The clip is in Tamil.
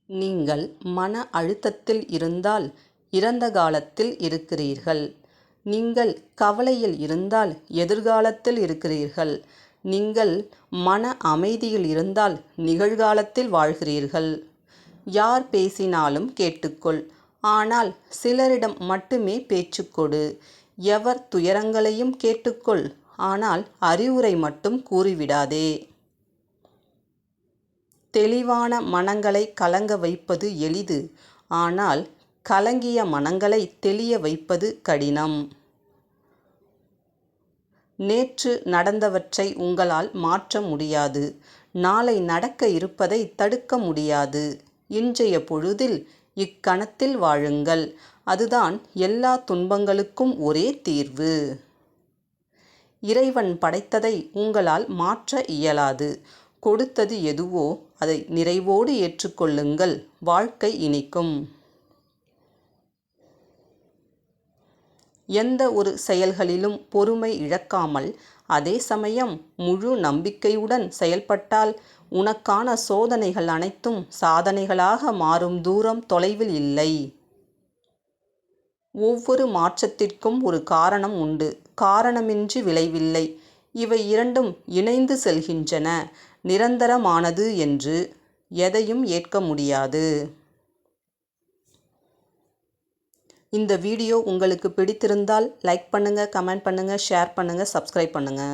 நீங்கள் மன அழுத்தத்தில் இருந்தால் இறந்த காலத்தில் இருக்கிறீர்கள். நீங்கள் கவலையில் இருந்தால் எதிர்காலத்தில் இருக்கிறீர்கள். நீங்கள் மன அமைதியில் இருந்தால் நிகழ்காலத்தில் வாழ்கிறீர்கள். யார் பேசினாலும் கேட்டுக்கொள். ஆனால் சிலரிடம் மட்டுமே பேச்சு கொடு. எவர் துயரங்களையும் கேட்டுக்கொள். ஆனால் அறிவுரை மட்டும் கூறிவிடாதே. தெளிவான மனங்களை கலங்க வைப்பது எளிது. ஆனால் கலங்கிய மனங்களை தெளிய வைப்பது கடினம். நேற்று நடந்தவற்றை உங்களால் மாற்ற முடியாது. நாளை நடக்க இருப்பதை தடுக்க முடியாது. இன்றைய பொழுதில் இக்கணத்தில் வாழுங்கள். அதுதான் எல்லா துன்பங்களுக்கும் ஒரே தீர்வு. இறைவன் படைத்ததை உங்களால் மாற்ற இயலாது. கொடுத்தது எதுவோ அதை நிறைவோடு ஏற்றுக்கொள்ளுங்கள். வாழ்க்கை இனிக்கும். எந்த ஒரு செயல்களிலும் பொறுமை இழக்காமல் அதே சமயம் முழு நம்பிக்கையுடன் செயல்பட்டால் உனக்கான சோதனைகள் அனைத்தும் சாதனைகளாக மாறும் தூரம் தொலைவில் இல்லை. ஒவ்வொரு மாற்றத்திற்கும் ஒரு காரணம் உண்டு. காரணமின்றி விளைவில்லை. இவை இரண்டும் இணைந்து செல்கின்றன. நிரந்தரமானது என்று எதையும் ஏற்க முடியாது. இந்த வீடியோ உங்களுக்கு பிடித்திருந்தால் லைக் பண்ணுங்க, கமெண்ட் பண்ணுங்க, ஷேர் பண்ணுங்க, சப்ஸ்கிரைப் பண்ணுங்க.